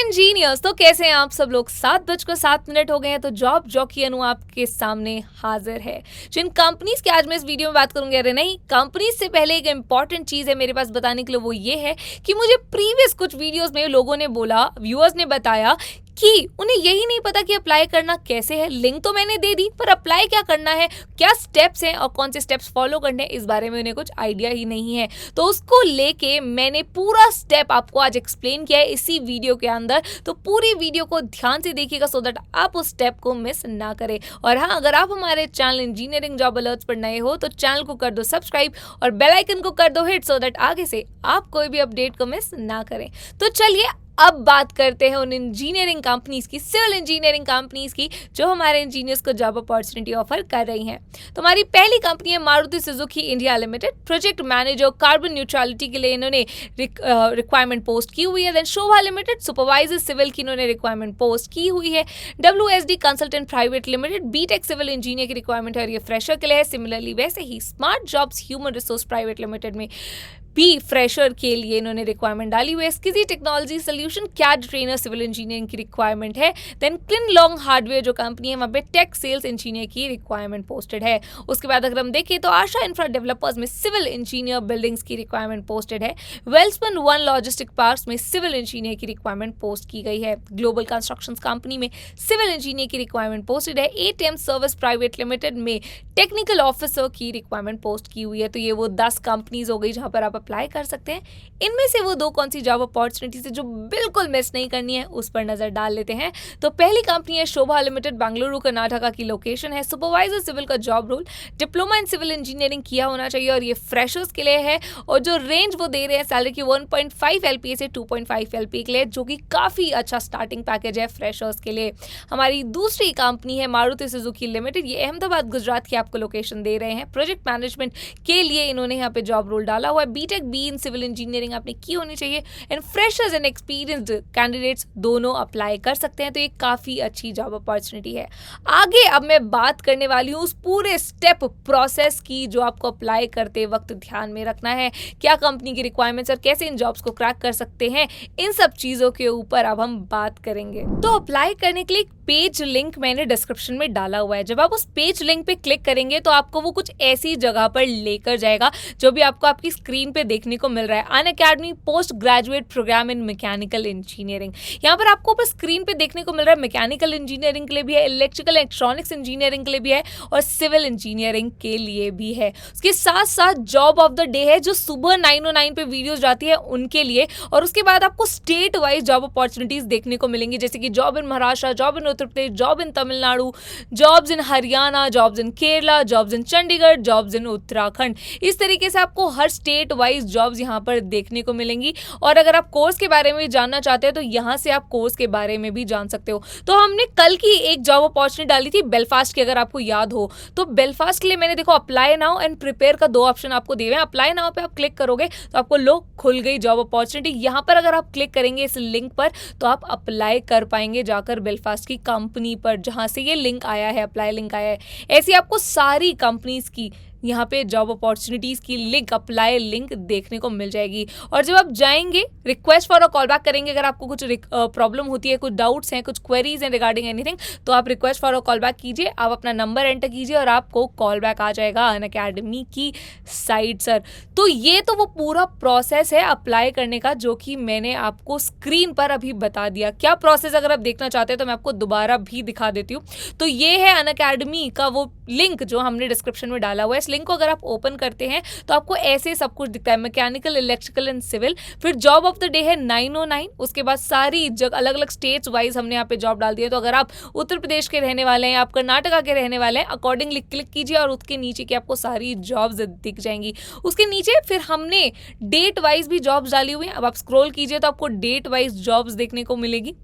Engineers, तो कैसे हैं आप सब लोग। 7:07 हो गए हैं, तो जॉब जॉकी अनु आपके सामने हाजिर है। जिन कंपनीज की आज मैं इस वीडियो में बात करूंगी, अरे नहीं, कंपनीज से पहले एक इंपॉर्टेंट चीज है मेरे पास बताने के लिए, वो ये है कि मुझे प्रीवियस कुछ वीडियोस में लोगों ने बोला, व्यूअर्स ने बताया कि उन्हें यही नहीं पता कि अप्लाई करना कैसे है। लिंक तो मैंने दे दी, पर अप्लाई क्या करना है, क्या स्टेप्स हैं और कौन से स्टेप्स फॉलो करने हैं, इस बारे में उन्हें कुछ आइडिया ही नहीं है। तो उसको लेके मैंने पूरा स्टेप आपको आज एक्सप्लेन किया है इसी वीडियो के अंदर। तो पूरी वीडियो को ध्यान से देखिएगा सो दैट आप उस स्टेप को मिस ना करें। और हाँ, अगर आप हमारे चैनल इंजीनियरिंग जॉब अलर्ट्स पर नए हो तो चैनल को कर दो सब्सक्राइब और बेल आइकन को कर दो हिट, सो दैट आगे से आप कोई भी अपडेट को मिस ना करें। तो चलिए अब बात करते हैं उन इंजीनियरिंग कंपनीज की, सिविल इंजीनियरिंग कंपनीज की, जो हमारे इंजीनियर्स को जॉब अपॉर्चुनिटी ऑफर कर रही हैं। तो हमारी पहली कंपनी है Maruti Suzuki India limited. Project manager carbon neutrality के लिए इन्होंने रिक्वायरमेंट पोस्ट की हुई है। Then Shobha limited supervisor civil की इन्होंने रिक्वायरमेंट पोस्ट की हुई है। WSD consultant private limited BTech civil engineer की रिक्वायरमेंट है और ये फ्रेशर के लिए है। सिमिलरली वैसे ही smart jobs human resource private limited में भी फ्रेशर के लिए इन्होंने रिक्वायरमेंट डाली हुई है। किसी technology solution CAD trainer civil engineering की रिक्वायरमेंट है। देन क्लिन लॉन्ग हार्डवेयर जो कंपनी है, वहाँ पे टेक सेल्स इंजीनियर की रिक्वायरमेंट पोस्टेड है। उसके बाद अगर हम देखें तो आशा इंफ्रा डेवलपर्स में सिविल इंजीनियर बिल्डिंग्स की रिक्वायरमेंट पोस्टेड है। वेल्सपन वन लॉजिस्टिक पार्क्स में सिविल इंजीनियर की रिक्वायरमेंट पोस्ट की गई है। ग्लोबल कंस्ट्रक्शन कंपनी में सिविल इंजीनियर की रिक्वायरमेंट पोस्टेड है। ATM सर्विस प्राइवेट लिमिटेड में टेक्निकल ऑफिसर की रिक्वायरमेंट पोस्ट की हुई है। तो ये वो 10 कंपनीज हो गई जहां पर आप अप्लाई कर सकते हैं। इनमें से वो दो कौन सी जॉब अपॉर्चुनिटीज है जो बिल्कुल मिस नहीं करनी है, उस पर नजर डाल लेते हैं। तो पहली कंपनी है शोभा लिमिटेड, बेंगलुरु कर्नाटका की लोकेशन है। सुपरवाइजर सिविल का job role, diploma in civil engineering किया होना चाहिए और ये फ्रेशर्स के लिए है। और जो रेंज वो दे रहे हैं सैलरी की 1.5 LPA से 2.5 LPA के लिए, जो कि काफी अच्छा स्टार्टिंग पैकेज है फ्रेशर्स के लिए। हमारी दूसरी कंपनी है मारुति सुजुकी लिमिटेड, ये अहमदाबाद गुजरात की आपको लोकेशन दे रहे हैं। प्रोजेक्ट मैनेजमेंट के लिए इन्होंने यहाँ पे जॉब रोल डाला हुआ है। BTech B in civil engineering आपने की होनी चाहिए and freshers and experienced candidates दोनों अप्लाई कर सकते हैं। तो ये काफी अच्छी जॉब अपॉर्चुनिटी है। आगे अब मैं बात करने वाली हूँ उस पूरे स्टेप प्रोसेस की जो आपको अप्लाई करते वक्त ध्यान में रखना है। क्या कंपनी की रिक्वायरमेंट्स और कैसे इन जॉब्स को क्रैक कर सकते हैं, इन सब चीजों के ऊपर अब हम बात करेंगे। तो अप्लाई करने के लिए एक पेज लिंक मैंने डिस्क्रिप्शन में डाला हुआ है। जब आप उस पेज लिंक पे क्लिक करेंगे तो आपको वो कुछ ऐसी जगह पर लेकर जाएगा जो भी आपको आपकी स्क्रीन पे देखने को मिल रहा है, Unacademy post graduate program in mechanical engineering. यहाँ पर आपको ऊपर स्क्रीन पे देखने को मिल रहा है मैकेनिकल इंजीनियरिंग के लिए भी है, इलेक्ट्रिकल इलेक्ट्रॉनिक्स इंजीनियरिंग के लिए भी है और सिविल इंजीनियरिंग के लिए भी है। उसके साथ साथ जॉब ऑफ द डे है जो सुबह 9:09 पे वीडियोज जाती है उनके लिए। और उसके बाद आपको स्टेट वाइज जॉब अपॉर्चुनिटीज देखने को मिलेंगी, जैसे कि job in Maharashtra, job in Uttar Pradesh, job in Tamil Nadu, jobs in Haryana, jobs in Kerala, jobs in Chandigarh, jobs in Uttarakhand. इस तरीके से आपको हर स्टेट वाइज जॉब्स यहाँ पर देखने को मिलेंगी। और अगर आप कोर्स के बारे में जानना चाहते हैं तो यहाँ से आप कोर्स के बारे में भी जान सकते हो। तो हमने कल की एक जॉब अपॉर्चुनिटी डाली थी बेलफास्ट की, अगर आपको याद हो तो बेलफास्ट के लिए मैंने देखो अप्लाई नाउ एंड प्रिपेयर का 2 ऑप्शन आपको दिए हुए हैं। अप्लाई नाउ पे आप क्लिक करोगे तो आपको लो खुल गई जॉब अपॉर्चुनिटी। यहाँ पर अगर आप क्लिक करेंगे इस लिंक पर तो आप अप्लाई कर पाएंगे जाकर बेलफास्ट की कंपनी पर, जहां से ये लिंक आया है, अप्लाई लिंक आया है। ऐसी आपको सारी कंपनीज की यहाँ पे जॉब अपॉर्चुनिटीज की लिंक, अप्लाई लिंक देखने को मिल जाएगी। और जब आप जाएंगे request for a call back करेंगे, अगर आपको कुछ प्रॉब्लम होती है, कुछ डाउट्स हैं, कुछ क्वेरीज हैं रिगार्डिंग एनीथिंग, तो आप request for a call back कीजिए, आप अपना नंबर एंटर कीजिए और आपको कॉल बैक आ जाएगा अनअकैडमी की साइट सर। तो ये तो वो पूरा प्रोसेस है अप्लाई करने का जो कि मैंने आपको स्क्रीन पर अभी बता दिया। क्या प्रोसेस अगर आप देखना चाहते हैं तो मैं आपको दोबारा भी दिखा देती हूँ। तो ये है अनअकैडमी का वो लिंक जो हमने डिस्क्रिप्शन में डाला हुआ है। लिंक को अगर आप ओपन करते हैं तो आपको ऐसे सब कुछ दिखता है, मैकेनिकल, इलेक्ट्रिकल एंड सिविल। फिर जॉब ऑफ द डे है 9:09। उसके बाद सारी जगह अलग अलग स्टेट्स वाइज हमने यहाँ पे जॉब डाल दी है। तो अगर आप उत्तर प्रदेश के रहने वाले हैं, आप कर्नाटका के रहने वाले हैं, अकॉर्डिंगली क्लिक कीजिए और उसके नीचे की आपको सारी जॉब्स दिख जाएंगी। उसके नीचे फिर हमने डेट वाइज भी जॉब्स डाली हुई हैं। अब आप स्क्रॉल कीजिए तो आपको डेट वाइज जॉब्स देखने को मिलेगी।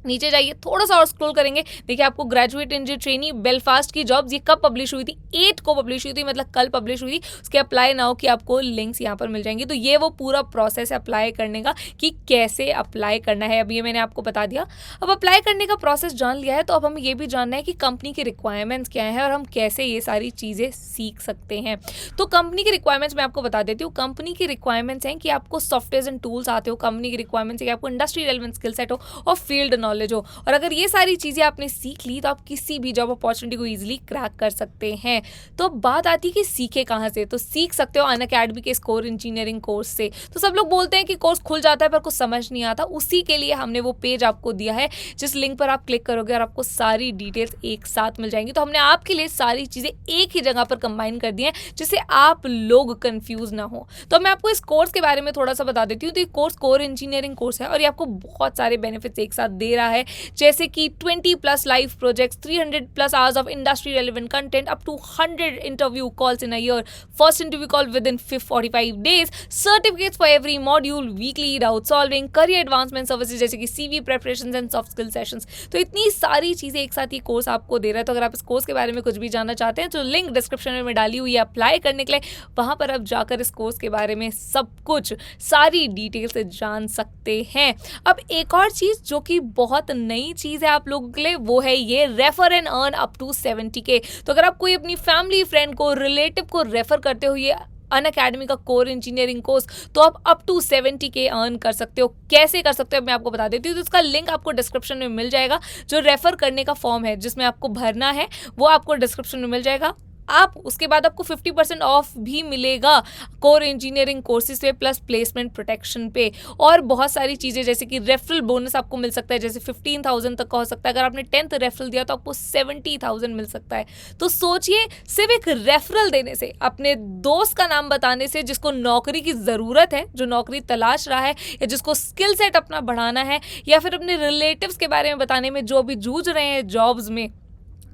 नीचे जाइए, थोड़ा सा और स्क्रॉल करेंगे, देखिए आपको ग्रेजुएट इंजीनियर ट्रेनी बेलफास्ट की जॉब्स, ये कब पब्लिश हुई थी, 8 को पब्लिश हुई थी, मतलब कल पब्लिश हुई थी। उसके अप्लाई नाउ की आपको लिंक्स यहाँ पर मिल जाएंगी। तो ये वो पूरा प्रोसेस है अप्लाई करने का कि कैसे अप्लाई करना है। अब ये मैंने आपको बता दिया। अब अप्लाई करने का प्रोसेस जान लिया है, तो अब हमें ये भी जानना है कि कंपनी के रिक्वायरमेंट्स क्या है और हम कैसे ये सारी चीज़ें सीख सकते हैं। तो कंपनी के रिक्वायरमेंट्स मैं आपको बता देती हूँ। कंपनी की रिक्वायरमेंट्स हैं कि आपको सॉफ्टवेयर एंड टूल्स आते हो। कंपनी की रिक्वायरमेंट्स है कि आपको इंडस्ट्री रेलेवेंट स्किल सेट हो और फील्ड नॉलेज हो। और अगर ये सारी चीज़ें आपने सीख ली तो आप किसी भी जॉब अपॉर्चुनिटी को ईजिली क्रैक कर सकते हैं। तो बात आती है कि सीखे कहाँ से, तो सीख सकते हो अनअकैडमी के स्कोर इंजीनियरिंग कोर्स से। तो सब लोग बोलते हैं कि कोर्स खुल जाता है पर कुछ समझ नहीं आता, उसी के लिए हमने वो पेज आपको दिया है जिस लिंक पर आप क्लिक करोगे और आपको सारी डिटेल्स एक साथ मिल जाएंगी। तो हमने आपके लिए सारी चीज़ें एक ही जगह पर कंबाइन कर दी हैं जिससे आप लोग कंफ्यूज ना हो। तो मैं आपको इस कोर्स के बारे में थोड़ा सा बता देती हूँ। तो ये कोर्स कोर इंजीनियरिंग कोर्स है और ये आपको बहुत सारे बेनिफिट्स एक साथ दे रहा है, जैसे कि 20+ live projects, 300+ hours of industry relevant content, up to 100 interview calls in a year, first interview call within 45 days, certificates for every module, weekly doubt solving, career advancement services जैसे कि CV preparation and soft skill sessions. तो इतनी सारी चीज़ें एक साथ ये course आपको दे रहा है। तो अगर आप इस कोर्स के बारे में कुछ भी जानना चाहते हैं तो लिंक डिस्क्रिप्शन में डाली हुई है अप्लाई करने के लिए, वहाँ पर आप जाकर इस कोर्स के बारे में सब कुछ सारी डिटेल से जान सकते हैं। अब एक और चीज़ जो कि बहुत नई चीज़ है आप लोगों के लिए, वो है ये refer and earn up to 70K। तो अगर आप कोई अपनी फैमिली, फ्रेंड को, रिलेटिव को रेफर करते हो ये अनअकैडमी का कोर इंजीनियरिंग कोर्स, तो आप अप टू 70K अर्न कर सकते हो। कैसे कर सकते हो मैं आपको बता देती हूँ। तो इसका लिंक आपको डिस्क्रिप्शन में मिल जाएगा। जो रेफर करने का फॉर्म है जिसमें आपको भरना है वो आपको डिस्क्रिप्शन में मिल जाएगा। आप उसके बाद आपको 50% ऑफ भी मिलेगा कोर इंजीनियरिंग कोर्सेज पे, प्लस प्लेसमेंट प्रोटेक्शन पे, और बहुत सारी चीज़ें जैसे कि रेफरल बोनस आपको मिल सकता है, जैसे 15,000 तक का हो सकता है। अगर आपने 10th रेफरल दिया तो आपको 70,000 मिल सकता है। तो सोचिए, सिर्फ एक रेफरल देने से, अपने दोस्त का नाम बताने से जिसको नौकरी की ज़रूरत है, जो नौकरी तलाश रहा है या जिसको स्किल सेट अपना बढ़ाना है, या फिर अपने रिलेटिव्स के बारे में बताने में जो अभी जूझ रहे हैं जॉब्स में,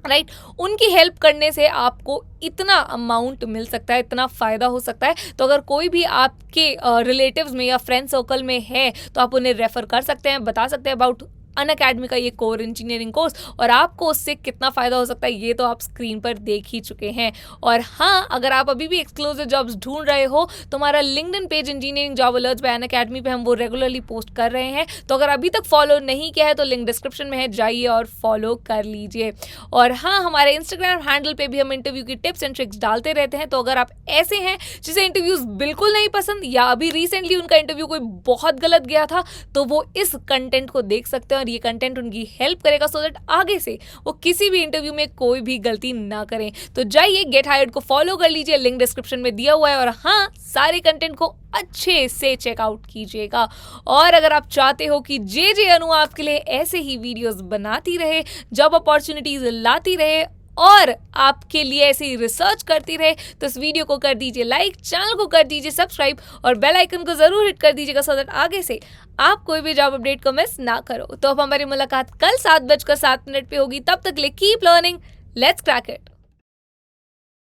राइट, उनकी हेल्प करने से आपको इतना अमाउंट मिल सकता है, इतना फ़ायदा हो सकता है। तो अगर कोई भी आपके रिलेटिव्स में या फ्रेंड सर्कल में है तो आप उन्हें रेफ़र कर सकते हैं, बता सकते हैं अबाउट अनअकैडमी का ये कोर इंजीनियरिंग कोर्स, और आपको उससे कितना फ़ायदा हो सकता है ये तो आप स्क्रीन पर देख ही चुके हैं। और हाँ, अगर आप अभी भी एक्सक्लूसिव जॉब्स ढूंढ रहे हो तो हमारा LinkedIn page engineering job alerts bye Unacademy पे हम वो रेगुलरली पोस्ट कर रहे हैं। तो अगर अभी तक फॉलो नहीं किया है तो लिंक डिस्क्रिप्शन में है, जाइए और फॉलो कर लीजिए। और हाँ, हमारे इंस्टाग्राम हैंडल पे भी हम इंटरव्यू की टिप्स एंड ट्रिक्स डालते रहते हैं। तो अगर आप ऐसे हैं जिसे इंटरव्यूज़ बिल्कुल नहीं पसंद, या अभी रिसेंटली उनका इंटरव्यू कोई बहुत गलत गया था, तो वो इस कंटेंट को देख सकते हैं और ये कंटेंट उनकी हेल्प करेगा सो दैट आगे से वो किसी भी इंटरव्यू में कोई भी गलती ना करें। तो जाइए गेट हायर्ड को फॉलो कर लीजिए, लिंक डिस्क्रिप्शन में दिया हुआ है। और हाँ, सारे कंटेंट को अच्छे से चेकआउट कीजिएगा। और अगर आप चाहते हो कि जे अनु आपके लिए ऐसे ही वीडियोस बनाती रहे, जॉब अपॉर्चुनिटीज लाती रहे और आपके लिए ऐसे ही रिसर्च करती रहे, तो इस वीडियो को कर दीजिए लाइक, चैनल को कर दीजिए सब्सक्राइब और बेल आइकन को जरूर हिट कर दीजिएगा सो दैट आगे से आप कोई भी जॉब अपडेट को मिस ना करो। तो अब हमारी मुलाकात कल 7:07 पे होगी। तब तक के लिए keep learning, let's crack it.